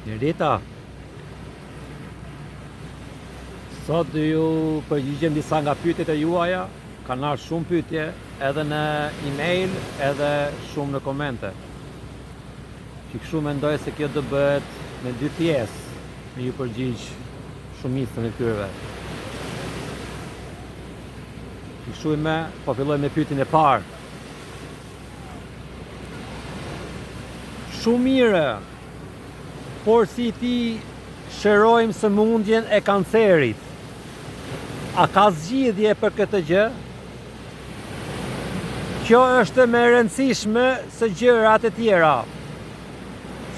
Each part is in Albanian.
Rita, sot ju përgjigjem disa nga pyetjet e juaja, kanë ardhur shumë pyetje edhe në email edhe shumë në komente. Që kështu mendoj se kjo do bëhet me 2 pjesë, me ju përgjigj shumicën e tyre. Kështu po filloj me pyetjen e parë. Shumë mire, por si ti shërojmë sëmundjen e kancerit? A ka zgjidhje për këtë gjë? Kjo është më e rëndësishme se gjërat e tjera.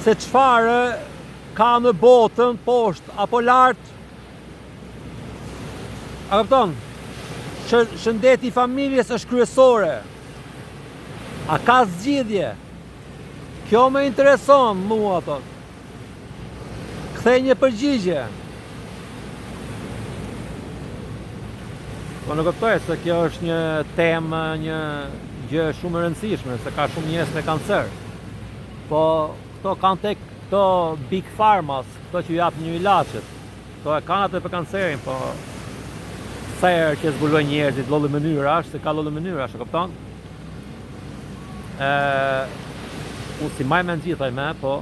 Se çfarë ka në botën, poshtë apo lart? A kupton? Shëndeti i familjes është kryesore. A ka zgjidhje? Kjo më intereson mua thot. Kthej një përgjigje. Po nuk kuptoj se kjo është një temë, një gjë shumë e rëndësishme, se ka shumë njerëz me kancer. Po këto kanë tek këto big pharmas, këto që japin një ilaçet. Këto e kanë atë për kancerin, po sa herë që zbulojnë njerëzit lloj mënyrash, se ka lloj mënyrash, e kupton? Unë si maj me në gjithaj me, po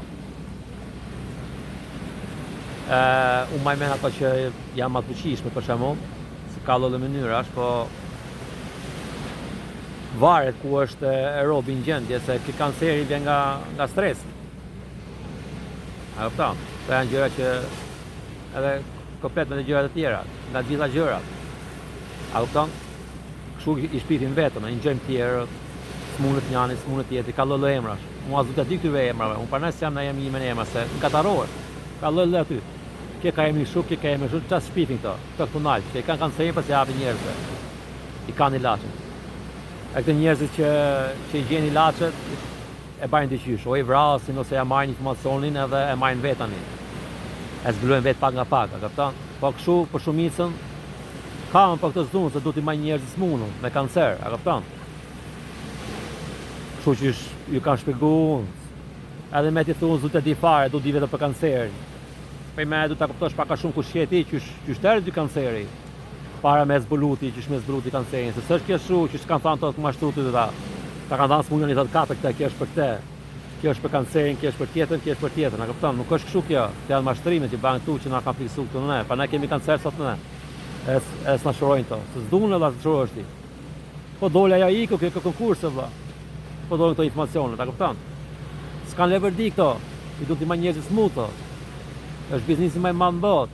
unë maj me në ato që jam atë fuqishme për shembull, se ka lloj mënyrash, po varet ku është e robi në gjendje, se ky kanceri vjen nga stresi. A kupton? Këto janë gjëra që edhe komplet me të gjërat e tjera, nga gjitha gjërat. A kupton? Kështu i shpitin vetëm, i ngjojmë tjerët, smunët njani, smunët tjetri, ka lloj emrash. Mua zot e di këtyre emrave, unë pranoj se jam në emrin e emra, se ngatarohet. Ka lloj aty. Kje ka emrin shuk, kje ka emrin shuk, çfarë shpitin këto? Këto këtu nalt, që i kanë kancerin pas japin njerëzve. I kanë ilaçin. E këto njerëzit që i gjen ilaçet e bajnë dyqysh, o i vrasin ose ja marrin informacionin edhe e marrin vetani. E zbulojnë vetë pak nga pak, a kupton? Po kështu për shumicën kam për këtë zonë se duhet i marrin njerëz smunur me kancer, a kupton? Kështu që ju kanë shpjeguar edhe me ti thunë zut e di fare, du di vetëm për kancerin. Për me du ta kuptosh pak a shumë kush je ti, që shterë dy kanceri. Para me zbuluti, që me zbuluti kancerin. Se s'është kjo shu, që s'kanë thanë të mashtrutit dhe ta. Ta kanë dhanë smunjën i thëtë kape këta, kjo është për këte. Kjo është për kancerin, kjo është për tjetën, kjo është për tjetën. Na kupton, nuk është kështu kjo. Të janë mashtrimet që banë tu që na kanë fiksu këtu në ne. Pa ne kemi kancer sot në ne. E s'na shurojnë to. Se s'dunë edhe të shurojnë ti. Po dole aja iku, kjo konkurse vlla. Po dole këto informacione, ta kupton? S'kan leverdi këto. I du t'i ma njerëzit smuto. Është biznisi më i madh në botë.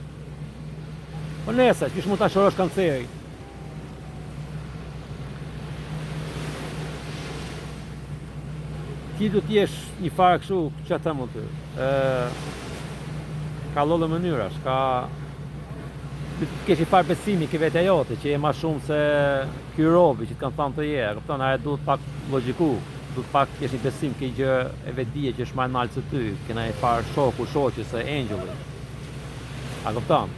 Po nese, çish mund ta shorosh kanceri? Ti du t'jesh një farë kështu, që të them ty. Ka lloj mënyrash, ka kesh një farë besimi ke vetja jote, që je ma shumë se ky robi që të kanë thënë të je, kupton, ajo duhet pak logjiku. Duhet pak kesh një besim ke gjë e vetdije që është më e naltë se ty, kena e farë shoku, shoqës e angelli. A kupton?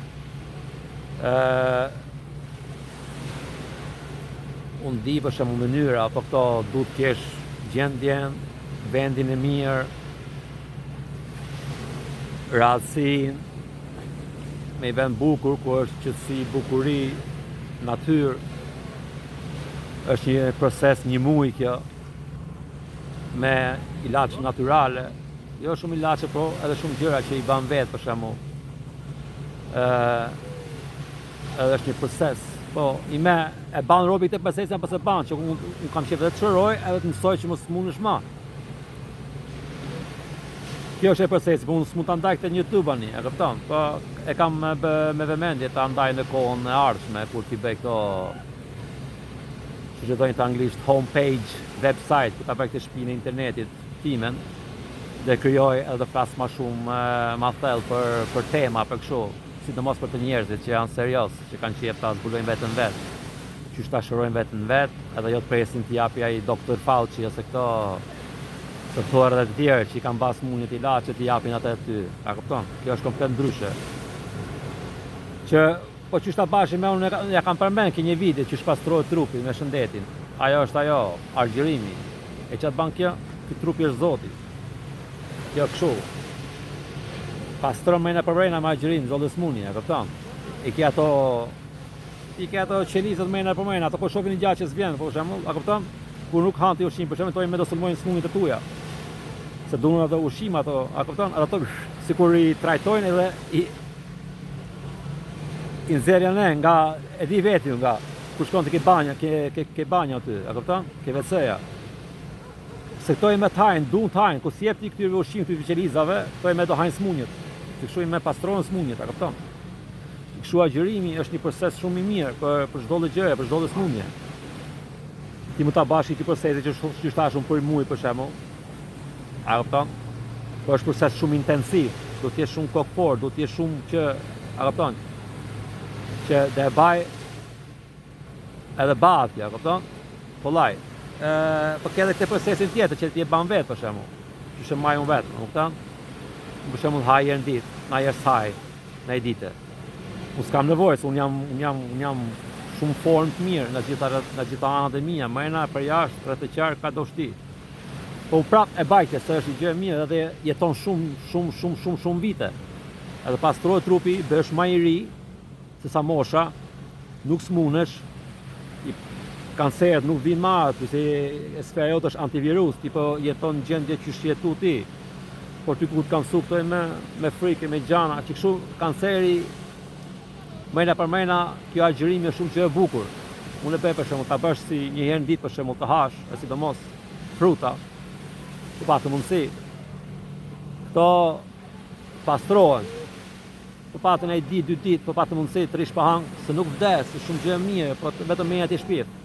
Unë di për shembull mënyra, apo këto duhet kesh gjendjen, vendin e mirë, radhësin, me i vend bukur, ku është qetësi, bukuri, natyrë. Është një proces, një muj kjo, me ilaçe natyrale, jo shumë ilaçe, po edhe shumë gjëra që i ban vetë për shembull. Edhe është një proces. Po, i me e ban robi këtë procesën pas e ban, që unë kam qef edhe të shëroj edhe të mësoj që mos smunësh ma. Kjo është e procesi, po unë s'mund të ndaj këtë në YouTube ani, e kupton? Po e kam me vëmendje të ndaj në kohën e ardhshme, kur t'i bëj këto, që thojnë të anglisht, homepage, website, ku ta bëj këtë shtëpinë e internetit timen, dhe krijoj edhe flas ma shumë, ma thellë për tema, për kështu, sidomos për të njerëzit që janë serios, që kanë qejf ta zbulojnë veten vet, që ta shërojnë veten vet, edhe jo të presin t'i japi ai Dr. Fauci ose këto doktorë dhe të tjerë që i kanë bas munit ilaçe t'i japin atë ty. A kupton? Kjo është komplet ndryshe. Që po që ta bashkë me unë ja kam përmend që një video që shpastrohet trupi me shëndetin. Ajo është ajo, argjërimi. E çat ban kjo, ky trupi është Zoti. Kjo kështu. pastron mëna për mëna me agjërim, çdo smundje, e kupton? I ke ato qelizat mëna për mëna, ato po shohin gjatë që s'vjen, për shembull, a kupton? Kur nuk han ti ushqim, për shembull, me do sulmojnë smundjet e tuaja. Se duan ato ushqim ato, a kupton? Ato sikur i trajtojnë edhe i nxjerrin nga e di vetin nga kur shkon te ke banja aty, a kupton? Ke WC-ja. Se këto i me tajnë, duan tajnë, ku sjep ti këtyre ushqim këtyre qelizave, këto i me do hajnë smundjet. Ti kshu i me pastrojnë smundjet, a kupton? Kshu agjërimi është një proces shumë i mirë për çdo gjë, për çdo smundje. Ti mund ta bash ti procesi që thashun për muaj për shembull. A kupton? Po është proces shumë intensiv, do të jesh shumë kokfor, do të jesh shumë që, a kupton? Që dhe baj edhe batja, a kupton? Po laj. Po ke edhe këtë procesin tjetër që ti e ban vetë për shembull. Që shë majun vetë, a kupton? Për shembull haj herë në ditë, na jes haj në ditë. Unë s'kam nevojë, se unë jam shumë formë të mirë nga gjitha anët e mia, mëna për jashtë, për të qarë ka do shti. Po prap e bajtje, se është një gjë e mirë edhe jeton shumë vite. Edhe pastrohet trupi, bëhesh më i ri, se sa mosha, nuk smunesh, kanceret nuk vinë më aty, se sfera jote është antivirus, ti po jeton në gjendje që shjetu ti. Por ty ku të kam su këtoj me frikë, me gjana, që kështu kanceri, mëna për mëna, kjo agjërimi është shumë që e bukur. Unë e bëj për shembull ta bësh si një herë në ditë për shembull të hash, e sidomos fruta, të patë mundësi. Këto pastrohen. Të patë në një ditë, 2 ditë, të patë mundësi të rish pa hangë, se nuk vdes, është shumë gjë e mirë, po vetëm me atë shpirt.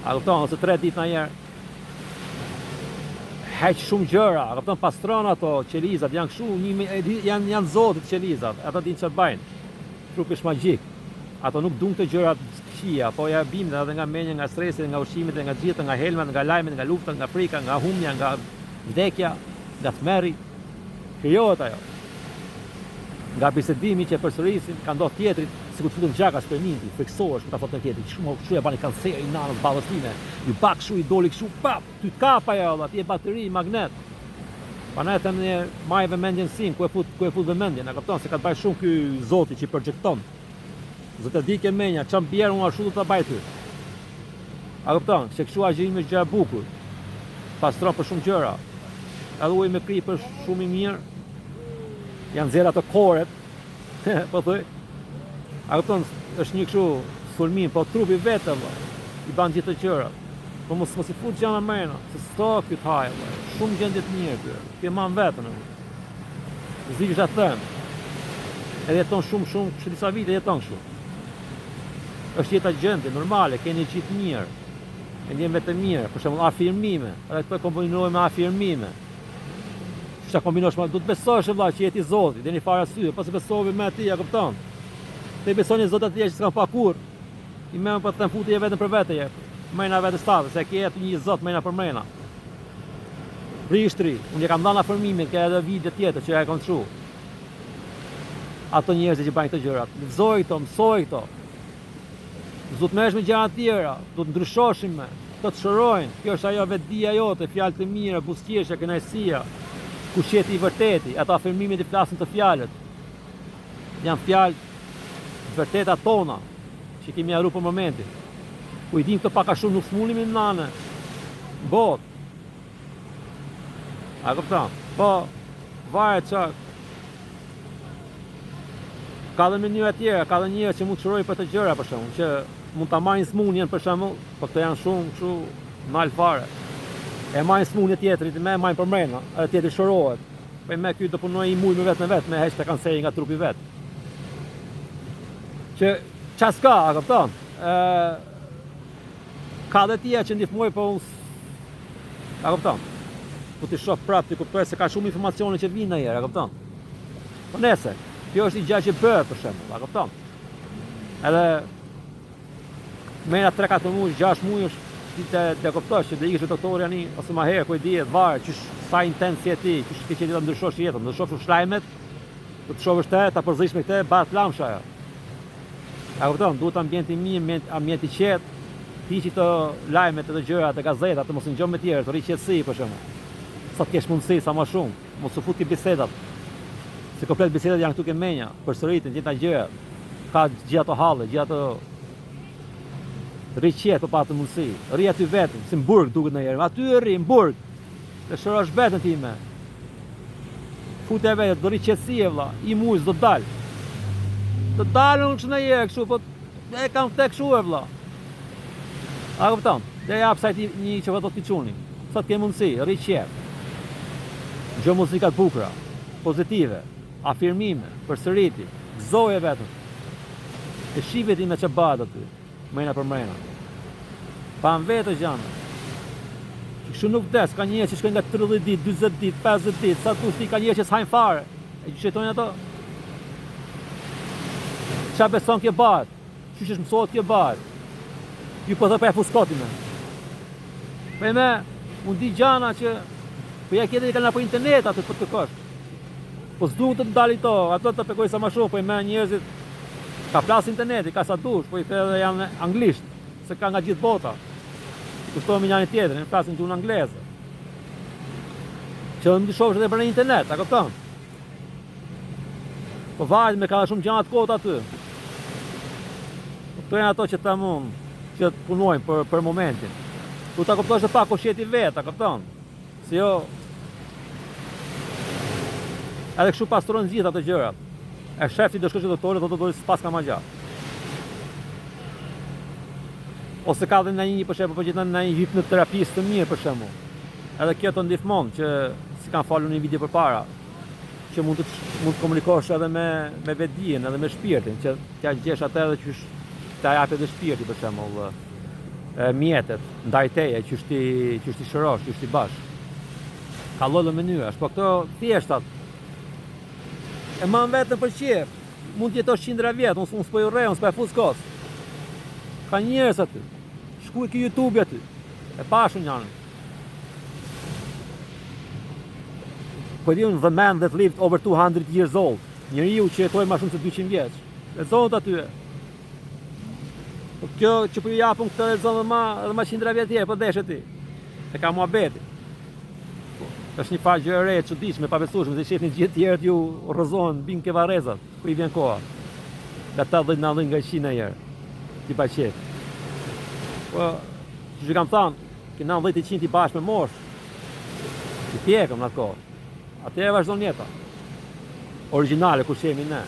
A kupton, ose 3 ditë në herë. Heq shumë gjëra, a kupton, pastron ato qelizat, janë kështu, janë zotit qelizat, ata dinë çfarë bajnë. Trupi është magjik. Ato nuk duan të gjërat këqija, po ja bimën edhe nga menja, nga stresi, nga ushqimet, nga gjitha, nga helmat, nga lajmet, nga lufta, nga frika, nga humja, nga vdekja, nga tmerri. Krijohet ajo. Nga bisedimi që përsërisin, ka ndodhur tjetrit, sikur të futën gjaka sperminti, friksohesh për ta fotë tjetrit. Kështu e bani kanceri nanës ballës time. Ju bak kështu i doli kështu, pap, ty të kapa ajo, atje e bateri, magnet. Panaj them ne majve mendjen sin, ku e fut vëmendjen, e kupton se ka të bëj shumë ky zoti që i projekton. Zotë dikë menja, çam bjerë unë ashtu do ta baj ty. A kupton, se kështu agjërimi është gjë e bukur. Pastron për shumë gjëra. Edhe uji me krip është shumë i mirë. Janë nxjerr ato koret. Po thoj. A kupton, është një kështu sulmim, po trupi vetëm i ban gjithë të gjërat. Po mos i fut gjana mëna, se s'to ky të haj, shumë gjendje të mirë ky. Ti e man vetën. Zgjidhesh ta them. Edhe jeton shumë, disa vite jeton kështu. Është jeta gjendje normale, keni gjithë mirë. Keni vetë mirë, për shembull afirmime, edhe këto kombinohen me afirmime. Çka kombinosh me, do të besosh vëlla që jeti Zoti, deni fara sy, pas besove me atë, ja kupton. Te besoni Zot atje që s'kan pa kurr. I më po të them futi vetëm për vete je. Mëna vetë statë, se ke atë një Zot mëna për mëna. Rishtri, unë kam dhënë afirmimin, ka edhe video tjetër që ja kam thënë. Ato njerëz që bajnë këto gjërat, lexoj këto, mësoj këto. Zot mësh me gjëra të tjera, do të ndryshoshim me, do të shërojnë. Kjo është ajo vetdia jote, fjalë të mira, buzëqeshja, kënaqësia. Kusheti i vërteti, ato afirmimet i flasin të fjalët. Janë fjalë vërteta tona, që kemi harruar për momentin. Ku i dim këto pak a shumë nuk smunim në nane. Bot. A kupton? Po, varet që ka dhe mënyra tjera, ka dhe njerëz që mund të shërojnë për të gjëra për shembull, që mund ta marrin smundjen për shembull, po këto janë shumë kështu mal fare. E marrin smundje tjetrit, më marrin për mrena, edhe tjetri shërohet. Po me ky do punoj i muj me vetë me heq të kanceri nga trupi vet. Që ças ka, a kupton? Ka dhe tjera që ndihmoj, po unë a kupton? Po ti shoh prapë ti kuptoj se ka shumë informacione që vinë ndonjëherë, a kupton? Po nëse kjo është një gjë që bëhet për shembull, a kupton? Edhe mëna 3-4 muaj, 6 muaj është ti të kuptosh që do ikësh te doktori tani ose më herë ku i dihet varet që sa intens je ti, që ke qenë ta ndryshosh jetën, do shohësh shlajmet, do të shohësh të, ta përzish me këtë, bat lamsha ajo. A kupton, duhet ambienti i mirë, ambienti i qetë, hiqi të lajmet të gjërat të gazetat, të mos ngjon me tjerë, të rri qetësi për shembull. Sa të kesh mundësi sa më shumë, mos u fut ti bisedat. Se komplet bisedat janë këtu ke menja, përsëritin, gjitha gjëra. Ka gjitha ato halle, gjitha ato rri qetë për pa të mundësi. Rri aty vetëm, si në burg duket në herë. Aty rri, në burg. Të shërosh vetën time. Fute e vetë, do rri qetësi e vlla. I mujës do dalë. Do dalë unë që në herë kështu, po e kam të kështu e vlla. A këpëton? Dhe ja pësajt një që vëtë të piquni. Sot ke mundësi, rri qetë. Gjë muzikat bukra, pozitive, afirmime, përsëriti, gëzoje vetëm. E shive ti me që badë aty, mrena për mrena. Pa në vetë gjanë. Kështu nuk des, ka njerë që shkojnë nga 30 ditë, 20 ditë, 50 ditë, sa të ushti ka njerë që s'hajnë fare. E që shetojnë ato? Qa beson kje badë? Qysh është mësot kje badë? Ju po dhe për e fuskoti me. Për me, unë di gjana që po ja kjetër i kanë për internet atë për të kështë. Po s'du të dali to, ato të pekoj sa ma shumë, po i me njerëzit ka plasë interneti, ka sa dush, po i the dhe janë anglisht, se ka nga gjithë bota. Kushtohemi njani tjetër, në flasin gjuhën angleze. Që në ndishofsh edhe për në internet, a këpëton? Po vajtë me ka shumë gjanat kohët aty. Po këto janë ato që të mund, që të punojnë për momentin. Tu ta kuptosh dhe pak koshjeti vetë, a këpëton? Se jo... Edhe kështu pastrojnë gjithë ato gjërat. E shefti do shkosh doktorit, do të dojë s'pas ka ma gjatë. Ose ka dhe në një për shembull, po gjithë në një hipnoterapistë të mirë për shembull. Edhe kjo të ndihmon që si kanë falur një video përpara, që mund të komunikosh edhe me vetdijen, edhe me shpirtin, që t'ja gjesh atë edhe që t'ja japë edhe shpirti për shembull, mjetet ndaj teje, që ti shërosh, që ti bash. Ka lloj mënyrash, po këto thjeshtat e man vetëm për qef, mund t'jetosh 100 vjetë, unë s'po ju rrej, unë s'po e fus kos. Ka njerëz aty, shkuj ke YouTube aty, e pashun janë. Po di unë, the man that lived over 200 years old, njeriu që jetoi ma shumë se 200 vjeç. Lexohet aty. Po kjo që po ju japun këtë lexon edhe ma 100 vjetë tjerë, po deshe ti. E ka muhabeti. Është një farë gjë e re e çuditshme, pa besueshme, se shihni gjithë tjerët ju rrëzohen bin ke varrezat, kur i vjen koha. Nga 80-90 nga 100 herë. Ti pa qef. Po, që kam thënë, që 90-100 i bashkë me mosh. Ti pjekëm në atë kohë. Atë e vazhdon jeta. Origjinale ku shemi ne.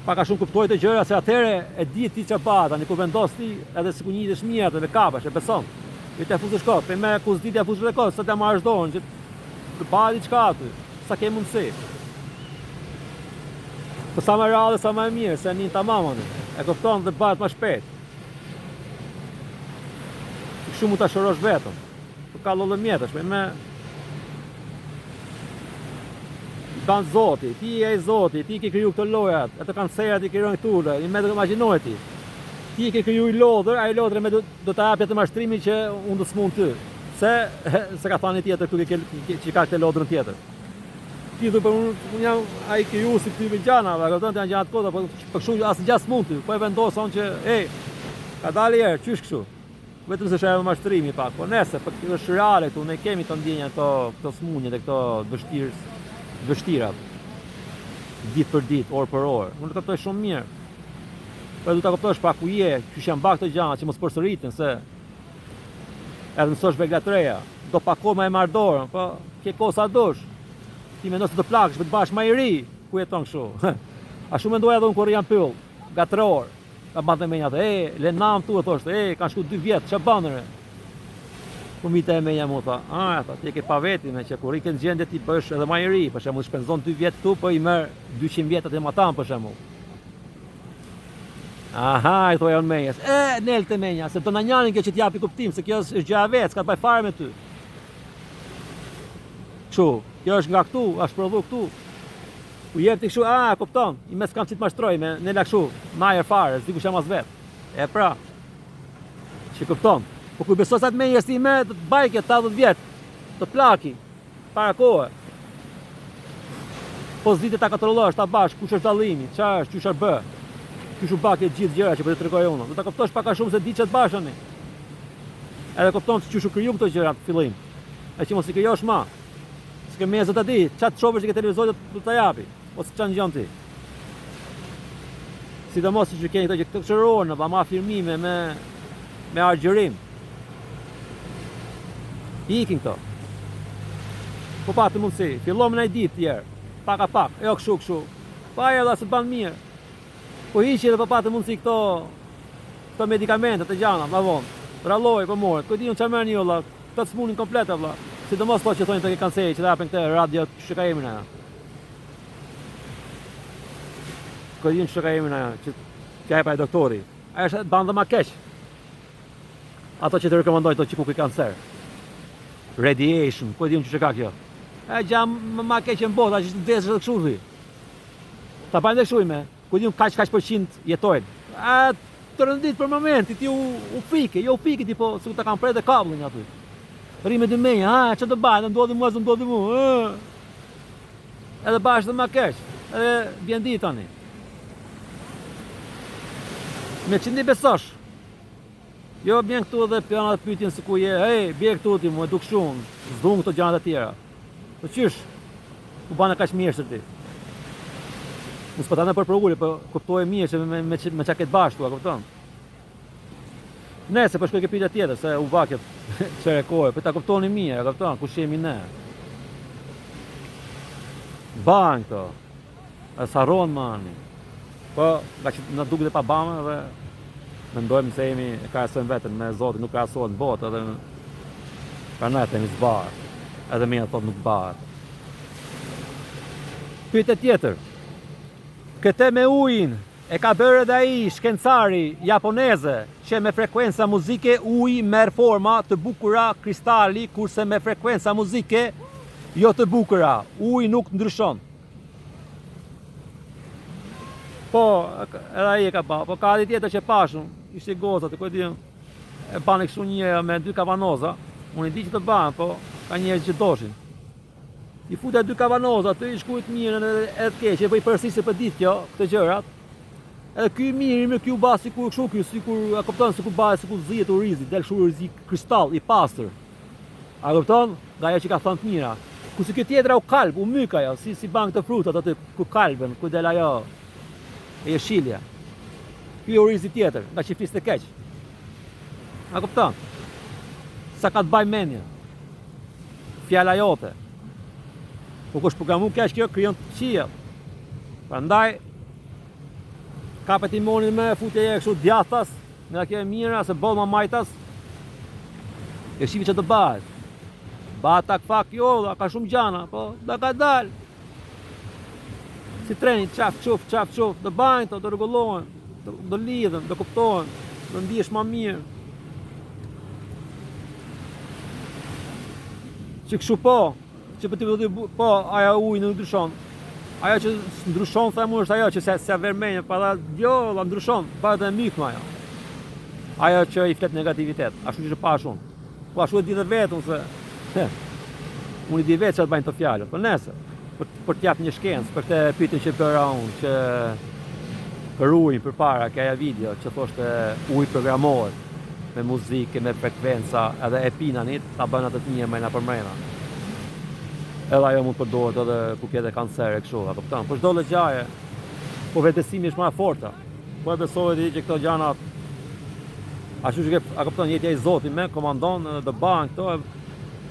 Pak a shumë kuptoj të gjëra se atëre e di ti çfarë bata, tani ku vendos ti, edhe sikur njitesh mirë atë me kapash, e beson. Ju të fuzësh kohë, për me kus ditë e fuzësh dhe kohë, sa të marrësh dorën, që të pa diçka aty, sa ke mundësi. Po sa më rrallë, sa më mirë, se një tamam aty, e kupton dhe bëhet më shpejt. Kështu mund ta shërosh vetëm. Po ka lloj mjetësh, për me kanë Zoti, ti je Zoti, ti ke kriju këto lojat, ato kanë serat i krijojnë këtu, i më të imagjinoj ti. Ti ke kriju i lodër, ai lodër me do të japë të mashtrimin që unë do s'mund ty. Se ka thani tjetër këtu që ka këtë lodrën tjetër. Ti du për unë jam ai kriju si këtyve gjanave, a këtën të janë gjanat kota, po për kështu asë gjatë s'mund ty. Po e vendoson që, ka dali erë, qysh kështu. Vetëm se shajë mashtrimi pak, po nese, për këtë është reale këtu, ne kemi të ndjenja këto smunjët e këto vështirat. Ditë për ditë, orë për orë. Unë të kaptoj shumë mirë. Po du ta kuptosh pra ku je, që janë bak të gjana, që mos përsëritin, se edhe mësosh veglatreja, do pakoma e marr dorën, po ke kohë sa dush. Ti mendon se të plakësh, të bash më i ri, ku jeton kështu. A shumë mendoj edhe unë kur jam pyll, nga 3 orë. Ka bante me njatë, le nam tu e thoshte, kanë shku 2 vjetë, ç'a banëre? Fëmijët e meja mu tha, tha, ti e ke pa vetime që kur i ke në gjendje ti bësh edhe më i ri, për shembull shpenzon 2 vjetë këtu, po i merr 200 vjetat e matan për shembull. Aha, i thoja unë menjes. Nel të menja, se do na njanin kjo që t'japi kuptim, se kjo është gjë e vetë, s'ka të bëj fare me ty. Kështu, kjo është nga këtu, është prodhu këtu. U jep ti kështu, kupton, i mes kam që t'mashtroj me nela kështu, majer fare, s'di ku shem as vetë. E pra, që kupton. Po ku besos atë menjes ti me, të bajke 80 vjetë, të plaki, para kohë. Po s'dite ta kontrollosh, ta bash, kush është dallimi, çfarë është, ç'është bë. Kështu bakë gjithë gjëra që po të tregoj unë. Do ta kuptosh pak a shumë se di ç't bashani. Edhe kupton se çu kriju këto gjëra në fillim. E që mos i krijosh më. S'ke mezët të di, qatë qovësh që ke televizorit të të japi, ose që në gjënë ti. Sidomos që keni këto që këtë këshëronë, pa ma firmime me argjërim. Ikin këto. Po pa të mundësi, fillom në i ditë tjerë, pak a pak, jo këshu. Pa e dhe se banë mirë. Po hiqi edhe po pa të mundësi këto medikamentet të gjana, ma vonë. Ralloj, po morët, këtë di unë që mërë një vëlla, këtë smunin komplet, vëlla. Sidomos to që thonë të ke kanceri, që të hapen këte radio të shëkajemi në ja. Këtë di unë shëkajemi në ja, që e pa e doktori. A është banë dhe ma keq. Ato që të rekomendojnë të që ku ke kancer. Radiation, këtë di unë që shëka kjo. E gja ma keq e në botë, a që të desë dhe këshurri. Ta bajnë dhe këshujme, këtë di unë kaq përqind jetojnë. A të rëndit për momentit, ti u fike, jo u fike ti po, se të kam prej dhe kablën aty. Ri me dy menja, që të bajnë, ndodhi mu, Edhe bashkë dhe ma keq, edhe vjen di tani. Me që ndi besosh. Jo, bjen këtu dhe pjana dhe pytin se ku je, hej, bje këtu ti mu, e duk shumë, zdun këto gjanat e tjera. Po qysh, ku bane kaq mirë se ti. Nësë po ta në përpërulli, po kuptoj mirë që me qa ketë bashkë tu, a kupton? Nese, po shkoj ke pyetja tjetër, se u vaket qere kohë, po ta kuptoni mirë, a kupton, ku shemi ne. Banë këto, e saron mani. Po, nga që në duke dhe pa bamë, dhe mendojmë se jemi e krahasojmë vetën me Zotin, nuk krahasohet në botë, edhe pra ne të jemi zbarë, edhe me thotë nuk barë. Pyetja tjetër. Këte me ujin e ka bërë edhe ai shkencari japoneze që me frekuenca muzike uji merr forma të bukura kristali, kurse me frekuenca muzike jo të bukura, uji nuk ndryshon. Po, edhe ai e ka ba, po ka di tjetër që pashun, ishte gozat, ku e di, e bane kështu një me 2 kavanoza, unë i di që të banë, po ka njerëz që doshin. I futa 2 kavanoza, të i shkujt mirën edhe të keqe, po i përsisë për ditë kjo, këtë gjërat. Edhe ky mirë me ky u ba sikur kështu ky, sikur a kupton sikur ba sikur zihet urizi, del kështu urizi kristall i pastër. A kupton? Nga ajo që ka thënë të mira. Kurse ky tjetra u kalb, u myk ajo, si bank të frutat aty ku kalben, ku del ajo e jeshilja. Ky urizi tjetër, nga që fliste keq. A kupton? Sa ka të baj mendja. Fjala jote. Po kush programu keq kjo krijon qiell. Prandaj kapet i monin me futje e kështu djathtas, nga kjo e mira se boll majtas. E shivi që të bëhet. Bata fak jo, ka shumë gjana, po da ka dal. Si treni, qaf quf, do bajnë to, do rregullohen, do lidhen, do kuptohen, do ndihesh më mirë. Që kështu po, që për të po, aja ujë nuk ndryshon. Ajo që ndryshon, themu, është ajo që se vermenje, pa da, jo, la ndryshon, pa dhe mykma ajo. Ajo që i flet negativitet, ashtu që pa shumë. Po ashtu e di dhe vetën se, unë i di vetë që të bajnë të fjallët, për nese, për t'jap një shkencë, për të pyetjen që bëra unë, që për ujë, për para, kja video, që thoshte ujë programohet, me muzike, me frekvenca, edhe e pinanit, ta bën atë të një mrena për mrena. Edhe ajo mund përdoret edhe ku kjede kancer e kështu, a kupton? Po çdo lloj gjaje, po vetësimi është më e forta. Po e besoj edhe që këto gjana, ashtu që a kupton, jetja i Zotit me komandon edhe të banë këto,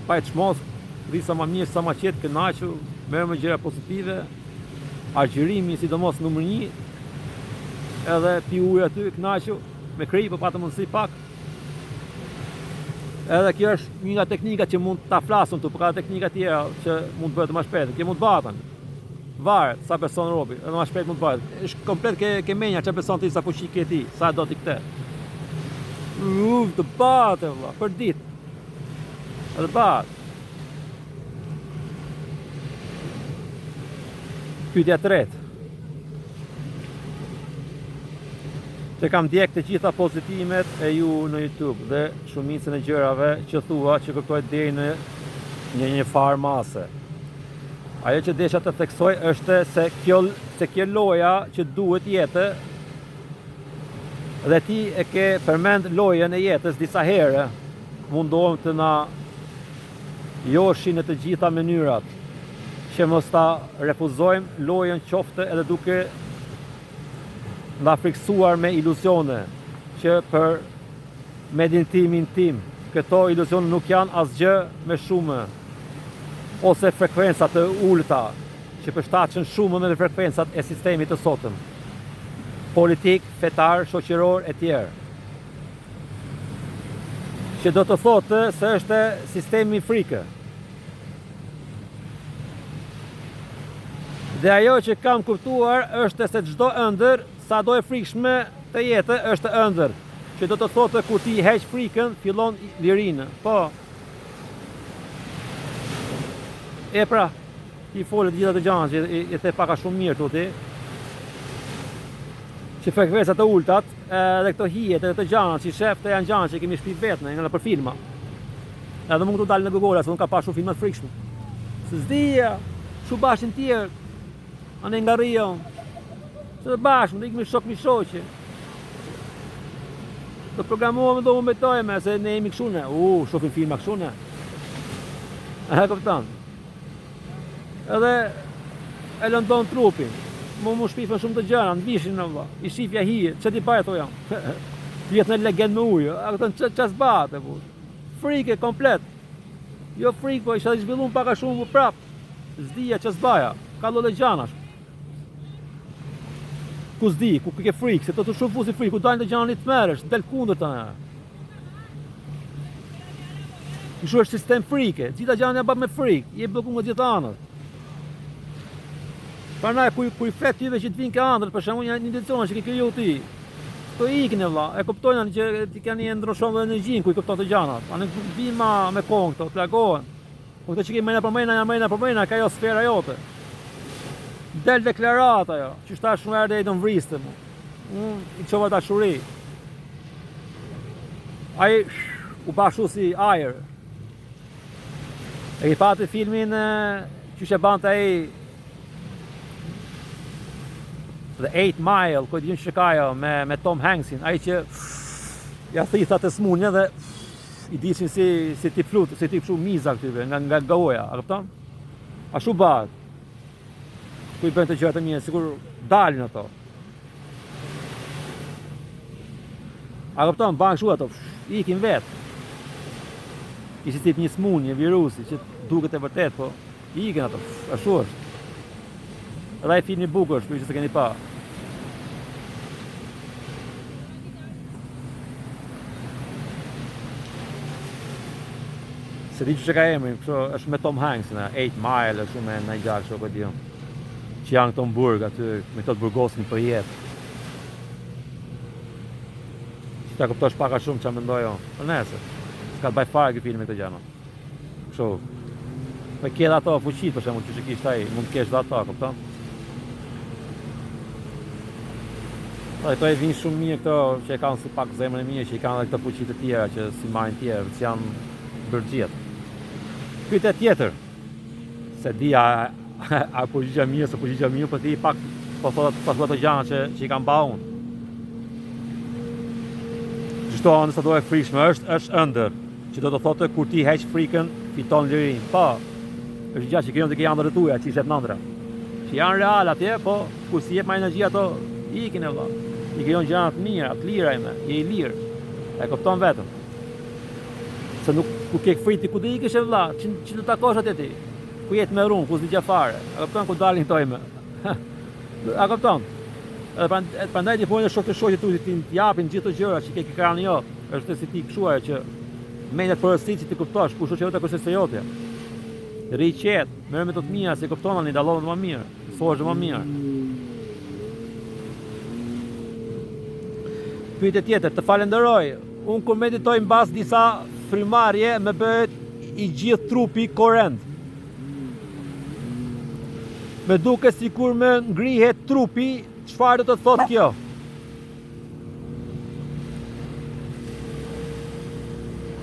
pa e çmos, rri sa më mirë, sa më qetë, kënaqur, merr me gjëra pozitive, agjërimi sidomos numër 1, edhe pi ujë aty kënaqur, me kri, po pa të mundësi pak. Edhe kjo është një nga teknikat që mund ta flasun tu, por ka teknika tjera që mund bëhet më shpejt. Kjo mund bëhet. Varet sa person robi, edhe më shpejt mund bëhet. Është komplet ke menja çfarë person ti sa fuqi ke ti, sa do ti këtë. Të bate valla, për ditë. Edhe bat. Pyetja e tretë. Që kam ndjek të gjitha pozitimet e ju në YouTube dhe shumicën e gjërave që thua që kërkoj deri në një farë mase. Ajo që desha të theksoj është se kjo loja që duhet jetë dhe ti e ke përmend lojën e jetës disa herë, mundohem të na joshi në të gjitha mënyrat, që mos ta refuzojmë lojën qofte edhe duke nda friksuar me iluzione që për meditimin tim këto iluzione nuk janë asgjë me shumë ose frekuenca të ulta që përshtatshën shumë me frekuencat e sistemit të sotëm politik, fetar, shoqëror e tjerë. Që do të thotë se është sistemi frikë. Dhe ajo që kam kuptuar është se çdo ëndër, sado e frikshme të jetë, është ëndër. Që do të thotë kur ti heq frikën, fillon lirinë. Po. E pra, ti folë të gjitha të gjanë, që i the paka shumë mirë tuti. Që frekuencat të ultat, edhe këto hijet, edhe të gjana, që i shef të janë gjana që i kemi shpi vetën, nga për filma. Edhe mund të dalë në Google, se unë ka pa shumë filmat frikshme. Se zdia, shumë bashkën tjerë, anë nga Rio, se të bashkën, dhe i kemi shok mi shoqe. Të programuam do më betojme, se ne jemi këshune. Shofim filma këshune. E këpëtan. Edhe e lëndon trupin. Mu shpifën shumë të gjëra, në vishin në vla. I shifja hije, që ti pa e thoja. Ti jetë në legend me ujë. A këtën që zbate, bu. Frike, komplet. Jo frikë, po isha të zhvillun paka shumë prap. Zdia që zbaja. Ka lo dhe gjanash. Ku zdi, ku ke frikë, se të shumë fusi frikë, ku dajnë të gjana një të merësh, del kundër të në. Kështu është sistem frike, gjitha gjana e bab me frikë, je bloku nga gjitha anët. Parnaj, ku i flet tyve që të vinë ke andrët, për shemë një indicion që ke kriju ti. Këto ikin e vla, e kuptojnë që ti keni e ndroshonë dhe energjinë ku i kuptojnë të gjanat. Anë vinë ma me kongë këto, të plagohen. Po këto që ke mejna për mejna, ka jo sfera jote. Del deklarata jo, që shta shumë erde e të më vriste mu. I qova ta shuri. Aji u bashu si ajer. E ki pati filmin që shë bante aji The 8 Mile, kujtë gjënë shikajo me Tom Hanksin, aji që ja thithat e smunje dhe i dishin si ti flutë, si ti këshu miza këtyve, nga goja, a këpëton? A shu bat. Ku i bëjnë të gjëra të mje, sikur dalin ato. A këpëton, banë shu ato, ikin vetë. Ishtë tip një smunje, virusi, që duket e vërtet, po ikin ato, a shu është. Edhe ai filmi bukur është, që se keni pa. Se di që ka emrin, është me Tom Hanks, 8 Mile, është me në gjak, që këtë dion. Që janë këto në burg, aty, me të burgosin për jetë. Që ta këptosh paka shumë që a mendojo. Për nese, s'ka të baj fare këtë filmi këtë gjana. Kështu, me kjedha ato fuqit, për shemë, që kishtë ai, mund të kesh dhe ato, këpton. Këto e vinë shumë mirë këto që e kanë si pak zemrën e mirë, që i kanë dhe këto fuqit të tjera, që si majnë tjerë, që janë bërgjet. Pyetja tjetër, se di a përgjigja mirë, se përgjigja mirë, për ti pak po thotë ato gjana që i kanë ba unë. Gjështo nëse do e frikshme është ëndër, që do të thotë kur ti heq frikën, fiton lirin. Po, është gjatë që krijon të ke janë dhe tuja, që i shep nëndra. Që janë real atje, po, kur si jep ma energji ato, ikin e vla. I krijon gjana të mira, të lira ime, je i lirë. E kupton vetëm. Se nuk ku ke friti, ku dhe ikesh e vla, që të takosh atje ti. Ku jetë me runë, ku s'di gjafare. A kupton ku dalin këto ime. A kupton? Edhe prandaj ti pojnë shok të shokit tu, ti japin gjithë të gjëra që ke ekranin jot. Është si ti kshuar që mendet porositë që ti kuptosh, ku shoqja jote, ku është jotja. Rri qetë, merr me të mira, se kupton tani dallohet më mirë, fosh më mirë. Pyetje tjetër, të falenderoj. Unë kur meditoj mbas disa frymarrje më bëhet i gjithë trupi korrent. Me duke sikur më ngrihet trupi, çfarë do të thotë kjo?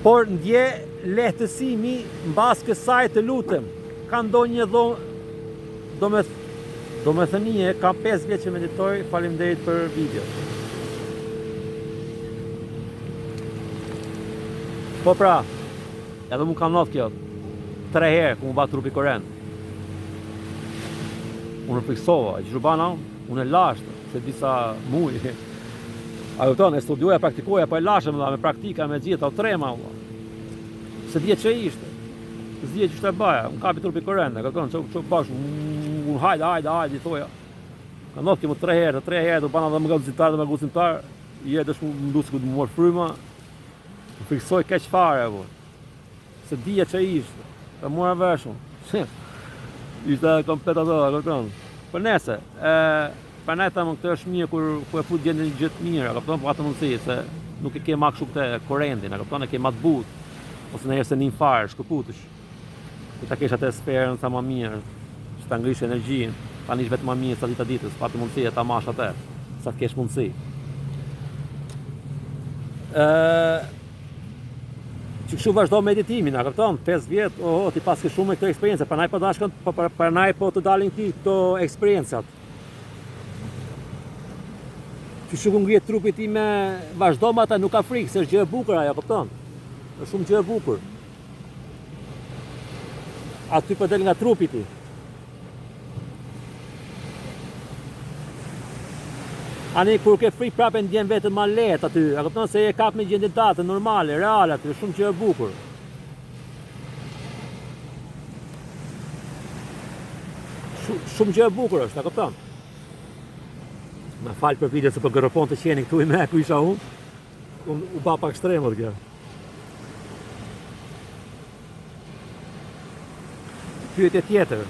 Por ndje lehtësimi mbas kësaj të lutem. Ka ndonjë domethënie, kam 5 vjet që meditoj, faleminderit për video. Po pra, edhe mu kam not kjo, 3 herë ku mu ba trupi korrent. Unë fiksova, që bana, unë e lashtë, se disa muj. A kupton, e studioja, praktikoja, po e lashëm me praktika, me gjitha, o trema, se dje që ishte. Se dje që ishte e baja, unë kapi trupi kërende, kupton, që bash, unë hajde, i thoja. Ka ndodhë kemu 3 herë, do bana dhe më gëzimtar, je dësh më ndusë këtë më morë fryma, më fiksoj keq fare, se dje që ishte, e mora veshun. Ishte komplet ato, kupton. Për nese, për ne thamë këtë është mirë kur e fut gjendjen gjithë mirë, kupton, po atë mundësi se nuk e ke ma kështu këtë korrentin, kupton, e ke ma të butë, ose në herë se një farë, shkëputësh. Të ta kesh atë sferën sa më mirë, që ta ngrish energjinë, ta nish vetë më mirë sa dita ditës, pa të mundësi e ta mash atë, sa të kesh mundësi. Që kështu vazhdo meditimin, a kupton, 5 vjet, ti pas ke shumë këtë eksperiencë, pranaj po të dalin ti këto eksperiencat. Që shumë ngrihet trupi ti me vazhdo me ata, nuk ka frikë, se është gjë e bukur ajo, kupton? Është shumë gjë e bukur. Aty po del nga trupi ti. Ani kur ke frikë prapë ndjen vetëm ma lehtë aty, a kupton se e kap me gjendjen tënde normale, reale aty, shumë që e bukur. Shumë që e bukur është, a kupton? Më fal për video se po gërropon të qeni këtu i me ku isha unë. U ba pak ekstremot kjo. Pyetje tjetër.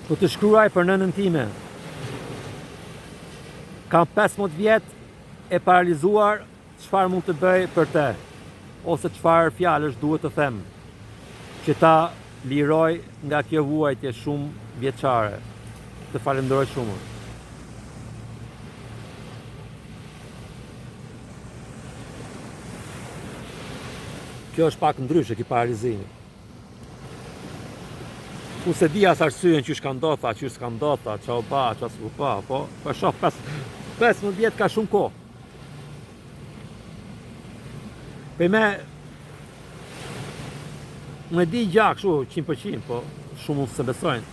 Po të shkruaj për nënën time. Kam 15 vjet e paralizuar, çfarë mund të bëj për te? Ose çfarë fjalësh duhet të them? Që ta liroj nga kjo vuajtje shumë vjeçare. Të falenderoj shumë. Kjo është pak ndryshe ky paralizimi. Unë se di as arsyen që s'ka ndodha, që s'ka ndodha, qa u ba, qa s'u ba, po shoh 15 vjet ka shumë kohë. Për me, unë e di gjak shu 100%, po shumë unë se besojnë.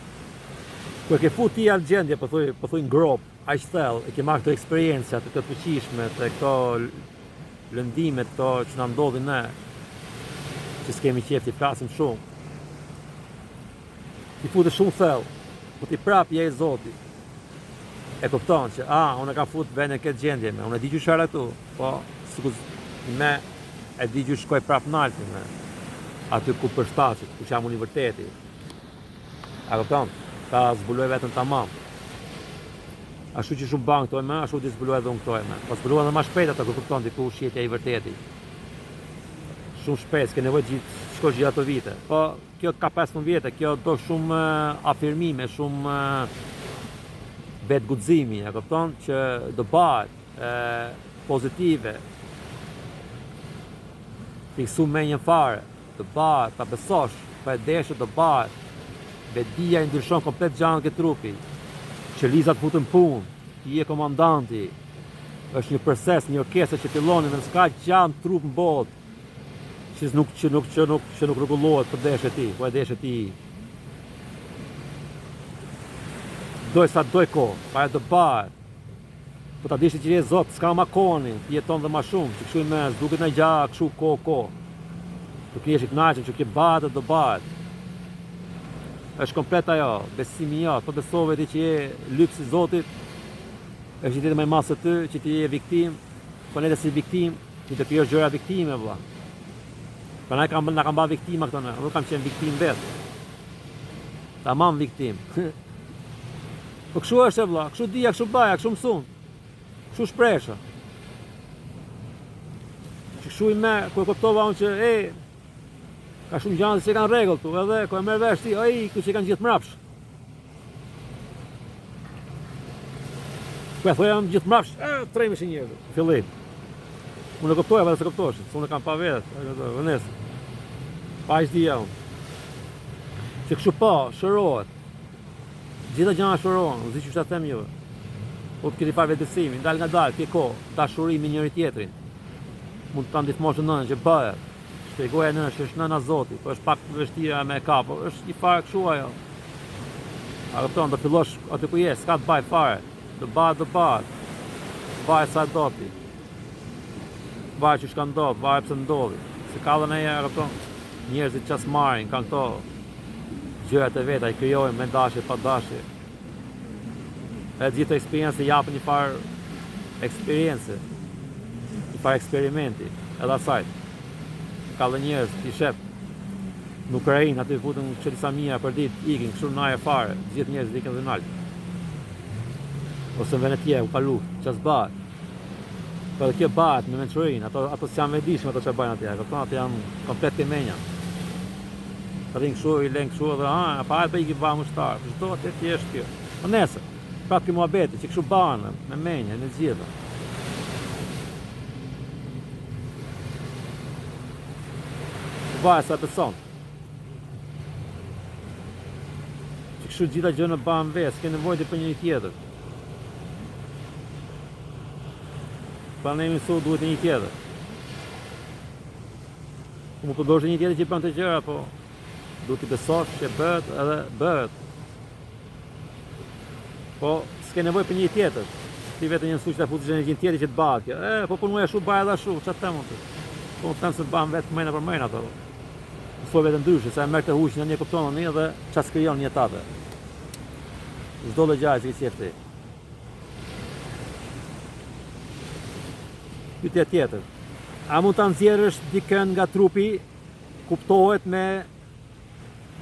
Ku e ke fut ti atë gjendje, po thuj në grop, aq thellë, e ke marrë këto eksperjenca, të fuqishme, të këto lëndimet, këto që na ndodhin ne, që s'kemi qef t'i flasim shumë. Ti futet shumë thellë, po ti prap je i Zoti. E kupton që, unë e kam fut vend në këtë gjendje me, unë e di që shara këtu, po, sikur me, e di që shkoj prap nalti me, aty ku përshtatët, ku që jam unë i vërteti. A kupton? Ta zbuloj vetën tamam. Ashtu që shumë ban këtoj me, ashtu që zbuloj edhe unë këtoj me. Po zbuloj edhe ma shpejt ata ku kupton ti ku shjetja i vërteti. Shumë shpejt, s'ke nevojë gjithë shkosh gjithë ato vite. Po kjo ka 15 vjetë, kjo do shumë afirmime, shumë vetë guximi, e kupton, që do bëhet pozitive. Fiksu me një fare, do bëhet, ta besosh, pa e deshë do bëhet. Vedia i ndryshon komplet gjanët ke trupi. Qelizat futën punë, ti je komandanti. Është një proces, një orkestër që fillon dhe s'ka gjanë trup në botë. Që nuk rregullohet për deshë ti, po e deshë ti. Doj sa doj kohë, pa e do bëhet. Po ta dish që je Zot, s'ka ma kohën, ti jeton dhe ma shumë, që kështu i mes, duket në gjak, kështu kohë. Të kesh i kënaqur që ke bëhet dhe do bëhet. Është komplet ajo, besimi jot, po besove ti që je lypsi i Zotit, është qyteti më i madh se ty, që ti je viktim, po ne si viktim, ti të krijosh gjëra viktime vëlla. Po na kam bërë viktima këto ne, unë kam qenë viktim vetë. Tamam viktim. Po kështu është vëlla, kështu dija, kështu baja, kështu mësun. Kështu shpresha. Kështu i me, ku e kuptova unë që ka shumë gjëra që kanë rregull tu, edhe ku e merr vesh ti, ku që kanë gjithë mrapsh. Po e thoja gjithë mrapsh, tremi si njerëz. Fillim. Unë e kuptoj, edhe se kuptosh, se unë kam pa vetë, vënes. Pa aq dia unë. Që kështu po, shërohet. Gjitha gjëra shërohen, zi që ta them ju. Po të keni parë vetësimin, dal nga dal, ke kohë, dashuri me njëri tjetrin. Mund ta ndihmosh nënën që bëhet. Shpjegoja nënës që është nëna Zotit, po është pak vështira me kap, po është një farë kështu ajo. A kupton, do fillosh aty ku je, s'ka të baj fare. Do bëhet. Vaj sa do ti. Vaj që shka ndodh, vaj pse ndodhi. Se ka dhe neja, a kupton, njerëzit qas marrin, kanë këto gjërat e veta, i krijojnë me dashje, pa dashje. E gjithë eksperiencë japën një farë eksperiencë, një farë eksperimenti, edhe asajt. Ka dhe njerëz, i shep, në Ukrainë, aty futën që disa mija për ditë, ikin, kështu në aje fare, gjithë njerëz ikin dhe nalë. Ose në Venetje, u kalu, qas bëhet. Për dhe kjo bëhet me mençurinë, ato s'janë vedishme ato që bajnë atje, këto atë janë komplet të menja. Të rinë kështu, i lenë kështu, dhe pa e për i ki bëha mushtarë, për shdo atë të jeshtë kjo. Në nesër, prapë ki muhabeti, që kështu banë, me menja, me gjithë. Bëhet sa beson. Kështu gjitha gjë në banë vetë, s'ke nevojë për një tjetër. Pa ne mësu duhet një tjetër. Mu përdosh një tjetër që i bën të gjëra, po duhet t'i besosh që bëhet edhe bëhet. Po s'ke nevojë për një tjetër. Ti vetë një mësu që ta futish në një tjetër që të bëhet kjo. Po punuaj ashtu, bëj edhe ashtu, çfarë them unë? Po them se bën vetë mëna për mëna ato. Foj vetë ndryshe, sa e merr të huqin në një kupton në një dhe çfarë krijon një tatë. Çdo lloj gjëje që i ti. Pyetja tjetër. A mund ta nxjerrësh dikën nga trupi? Kuptohet me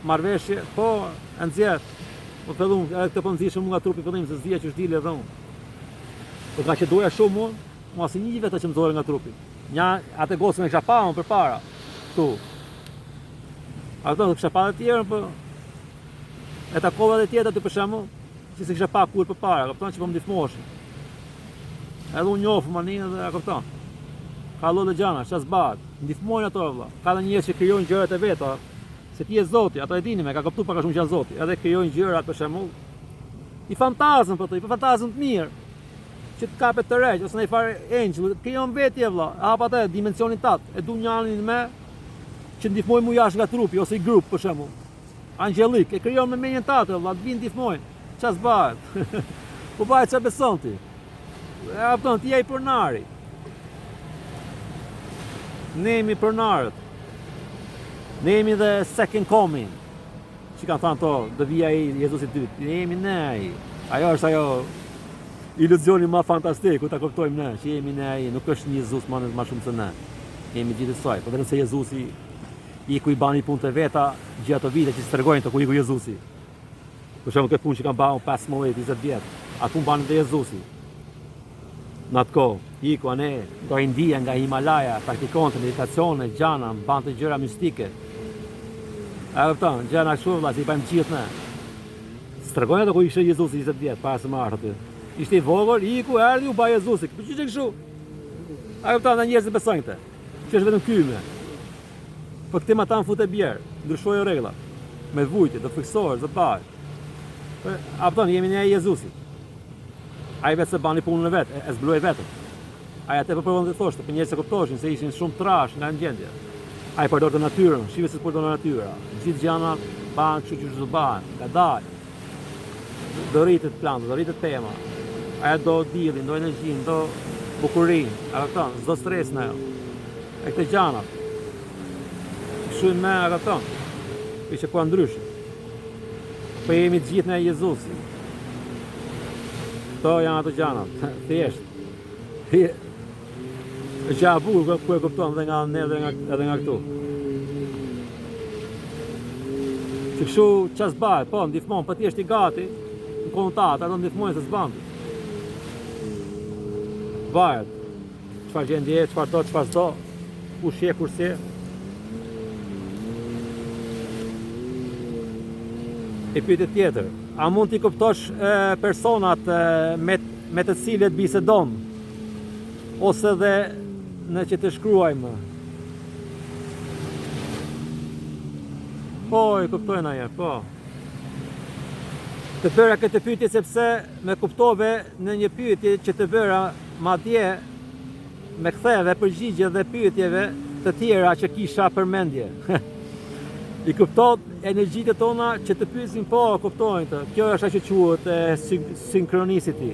marrveshje? Po, e nxjerr. Po fillum, edhe këtë po nxjishëm nga trupi fillim se zdia që është dilë edhe unë. Po nga që doja shumë unë, mos i një vetë që më zorë nga trupi. Nja atë gosën e kisha pa unë përpara. Tu. Ato kisha pa të tjerën, po e takova edhe tjetër aty për shembull, që se kisha pa kur përpara, kupton që po më ndihmoshin. Edhe unë njohë maninë dhe a kupton. Ka lloj gjana, ças bëhet. Ndihmojnë ato vëlla. Ka dhe njerëz që krijojnë gjërat e veta, se ti je Zoti, ato e dini me ka kuptuar pak a shumë që janë Zoti. Edhe krijojnë gjërat për shembull. I fantazëm po i fantazëm të mirë. Që të kapet të rreq, ose në i farë engjëll, krijon vetje vëlla. Hap atë dimensionin tat, e dunjanin me që ndihmojnë mu jashtë nga trupi ose i grup për shembull. Angjelik, e krijon me menjen tatë vëlla, të vinë ndihmojnë. Ças bëhet? Po bëhet çfarë beson ti? E apëton, ti je i pronari. Ne jemi pronarët. Ne jemi dhe second coming. Që kanë thënë to, do vija i Jezusit dytë. Ne jemi ne ai. Ajo është ajo iluzioni më fantastik ku ta kuptojmë ne, që jemi ne ai, nuk është një Jezus më shumë se ne. Jemi gjithë saj. Po vetëm se Jezusi i ku i bani punë të veta gjatë ato vite që s'i tregojnë të ku iku Jezusi. Për shembull këtë punë që kanë bërë 15-20 vjet, atë punë bani dhe Jezusi. Në atë kohë, iku ane nga India, nga Himalaja, praktikonte meditacione, gjana, bante gjëra mistike. A kupton, gjëra kështu vëlla, që i bëjmë gjithë ne. S'tregojnë ato ku ishte Jezusi 20 vjet para se marrë aty. Ishte i vogël, iku, erdhi u bë Jezusi. Po ç'është kështu? A kupton, njerëzit besojnë këtë. Që është vetëm kyme. Po këtë ma ta në fut e bjerë, ndryshojë rregullat. Me vujtje, do fiksohesh, do bëhet. A kupton, jemi ne Jezusi. Ai vetë se bani punën e vetë, e zbuluaj vetëm. Ai atë po provon të thoshte, për njerëz se kuptoshin se ishin shumë trash nga gjendja. Ai përdorte natyrën, shive se përdor natyra. Gjithë gjanat banë kështu që çdo banë, ngadalë. Do rritet planta, do rritet tema. Ai do diellin, do energjinë, do bukurinë, a kupton, s'do stres në ajo. E këto gjanat. Kështu me a kupton. Ishte ku ndryshe. Po jemi të gjithë në Jezusi. Këto janë ato gjanat, thjesht. Është ja bukur ku e kupton dhe nga ne edhe nga këtu. Që kështu ças bëhet, po ndihmon, po ti je i gati, në kontakt, ato ndihmojnë se s'bën. Bëhet. Çfarë gjendje, çfarë do, çfarë s'do, kush je, kurse. E pyetje tjetër, a mund t'i kuptosh personat me të cilët bisedon? Ose dhe në që të shkruajmë? Po, i kuptojnë aje, po. Të bëra këtë pyetje sepse me kuptove në një pyetje që të bëra madje me ktheve përgjigje dhe pyetjeve të tjera që kisha përmendje. I kupton energjitë tona që të pyesin po, kuptojnë të. Kjo është ajo që quhet synchronicity.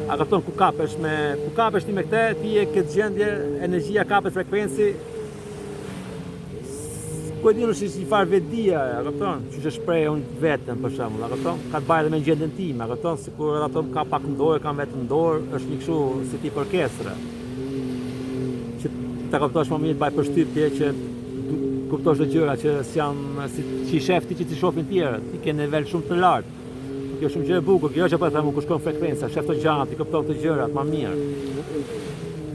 A kupton ku kapesh ti me këtë, ti e këtë gjendje, energjia kapet frekuenci. Ku e dinë si farë vetdia, a kupton? Që shpreh unë vetëm për shembull, a kupton? Ka të bëjë me gjendjen time, a kupton? Sikur ato ka pak në dorë, kanë vetëm në dorë, është një kështu si tip orkestre. Që ta kuptosh më mirë baj përshtypje që kuptosh të gjëra që janë si shef ti që ti shohin tjerët, ti ke nivel shumë të lartë. Kjo është shumë gjë e bukur, kjo është apo them ku shkon frekuenca, shef të gjërat, ti kupton të gjërat më mirë.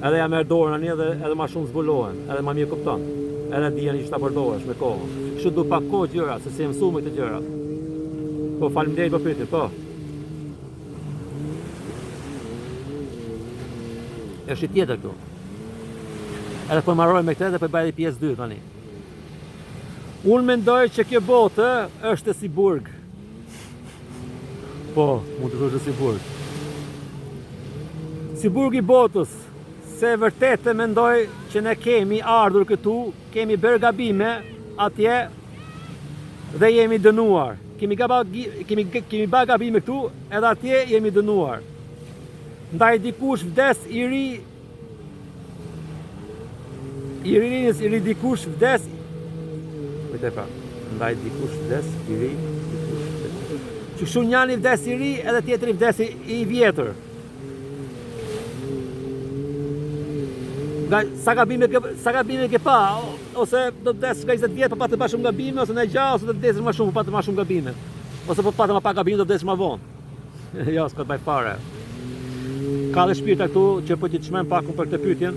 Edhe ja merr dorën tani edhe më shumë zbulohen, edhe më mirë kupton. Edhe dijeni që ta përdoresh me kohë. Kështu do pak kohë gjëra, se si mësoj me këto gjëra. Po faleminderit për pyetjen, po. Është tjetër këtu. Edhe po marroj me këtë dhe po bëj pjesë 2 tani. Unë mendoj që kjo botë është si burg. Po, mund të thosh si burg. Si burg I botës, se vërtet të mendoj që ne kemi ardhur këtu, kemi bërë gabime atje dhe jemi dënuar. Kemi bërë gabime këtu edhe atje jemi dënuar. Ndaj dikush vdes I ri dikush vdes ndaj dikush vdes I ri që kështu njani vdes I ri edhe tjetëri vdes I vjetër. Sa gabime ke pa, ose do të vdes nga 20 vjetë pa të pa shumë gabime, ose në gjallë, ose do të vdesin më shumë pa të ma shumë gabime. Ose po patë më pa gabime do të vdesin më vonë. Jo, s'ka të baj fare. Ka dhe shpirta këtu që po ti të shmem pakun për këtë pyetjen.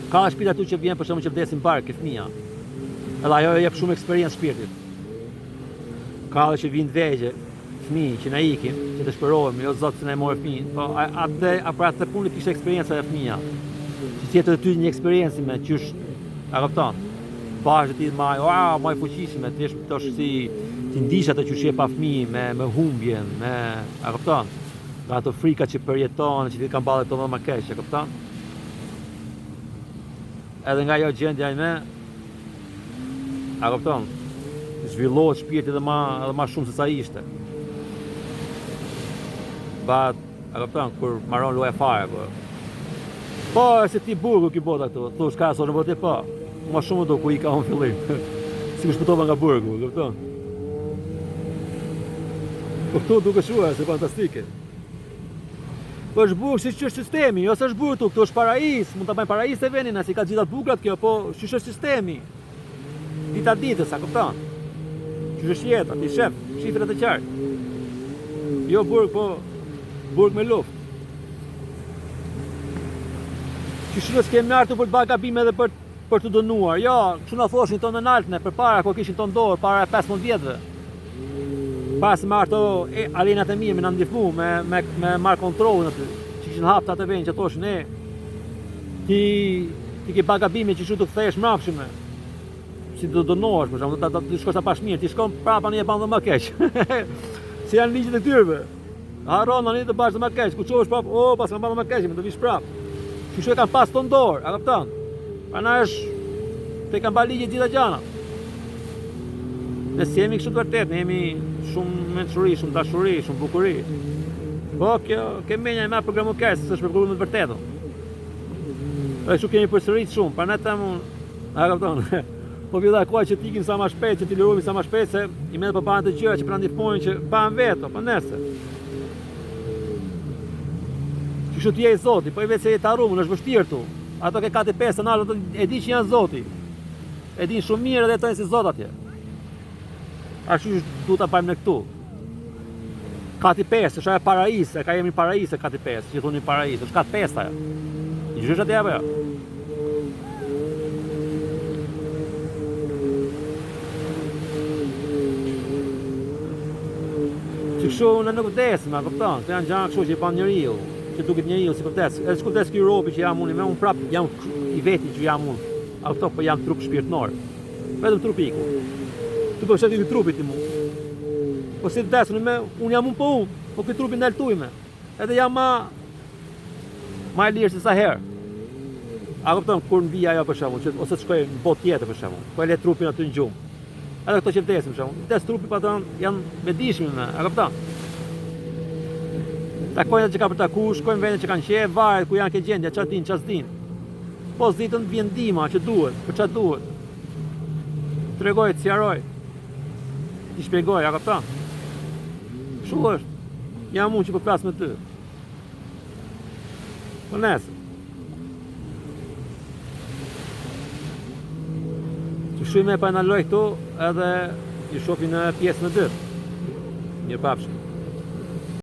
Ka dhe shpirta këtu që vjen për shembull që vdesin parë fëmija. Edhe ajo jep shumë eksperiencë shpirtit. Ka dhe që vinë vegje, fëmijë që na ikin, që të shpërohemi, jo zotë se na e morë fëmijën, po atë punë kishte eksperiencë e fëmija. Që tjetër të ty një eksperiencë me qysh, a kupton? Bashkë ti maj fuqishme, ti është si ndisha të qysh je pa fëmijë, me humbjen, a kupton? Nga ato frika që përjeton, që ti kanë ballë të më keq, a kupton? Edhe nga ajo gjendja ime, a kupton? Zhvillohet shpirti edhe ma shumë se sa ishte. A kupton, kur marron luaj fare, po se ti burgu ki bota këtu, thush ka sonë bote po. Ma shumë do ku I ka unë fillim. Si më shpëtova nga burgu, kupton? Po këtu duke shua, se fantastike. Po është burg si që është sistemi, jo se është burg këtu është parais, mund të bëjmë parais e venin, si ka gjitha bukrat kjo, po që është sistemi. Dita ditës, a kupton? Që është jeta, ti shef, shifrat e qartë. Jo burg, po burg me luft. Që shurës kemi artu për të bërë gabime edhe për të dënuar. Jo, që në thoshin tonë në naltëne, për para, ko kishin tonë dorë, para 15 vjetëve. Pas me arto alenat e mirë me në ndihmu, me marrë kontrolin aty, që kishin hapë të atë venjë që thoshin, ti ke bërë gabime që shu të kthesh mrapshime. Si të dënohesh, për shumë, të shkosh të pash mirë, ti shkon prapa një e banë dhe më keq. Si janë ligjit e tyrve. Haron në një të bashkë dhe më keq, ku qohesh prapë, pas kanë banë dhe më keq, me të vish prapë. Që shu e kanë pas të ndorë, a kaptan? Pra na është, te kanë ba ligjit gjitha gjana. Nësë jemi kështu të vërtet, ne jemi shumë mençuri, shumë dashuri, shumë bukuri. Po, kjo, ke menja e me programu kërës, së është për programu të vërtetu. Dhe shu kemi përsërit shumë, pra ne të mund, a kaptan? Po vjeda kuaj që t'ikim sa ma shpejt, që t'i lirumi sa ma shpejt, se I me dhe për banë të gjëra që pra ndihmojnë që banë veto, për nese. Që shu t'je I Zoti, po I vetë se I tarumë, në është vështirë tu. Ato ke 4-5 të nalë, e di që janë Zoti. E di shumë mirë edhe jetojnë si Zot atje. A që du t'a pajmë në këtu. 4-5, është ajo paraisë, ka jemi paraisë 4-5, që thunë paraisë, është 4-5 ajo. I gjysh atje apo jo? Që kështu në nuk vdesim, a kupton, të janë gjana kështu që I pan njeriu, që duket njeriu si përvdes. Edhe që vdes ky robi që jam unë, me unë prap jam I veti që jam unë. A kupton, po jam trup shpirtnor. Vetëm trup iku. Tu po shëti ky trupi ti mu. Po si vdes unë jam unë po unë, po ky trupi ndaltujme. Edhe jam ma e lirë se sa herë. A kupton kur në vija ajo për shembull, ose të shkoj në botë tjetër për shembull, po e le trupin aty në gjumë. Edhe këto që vdesin për shembull, vdes trupi patron janë me dishmin, a kupton? Takojnë që ka për taku, shkojnë vende që kanë qejf, varet ku janë ke gjendja, çfarë din, çfarë s'din. Po ditën vjen ndihma që duhet, për çfarë duhet. Tregoj, të sqaroj. Ti shpjegoj, a kupton? Kështu është. Jam unë që po flas me ty. Po nesër. Të shujme pa analoj këtu edhe i shofi në pjesën e dytë. Mirë pafshim.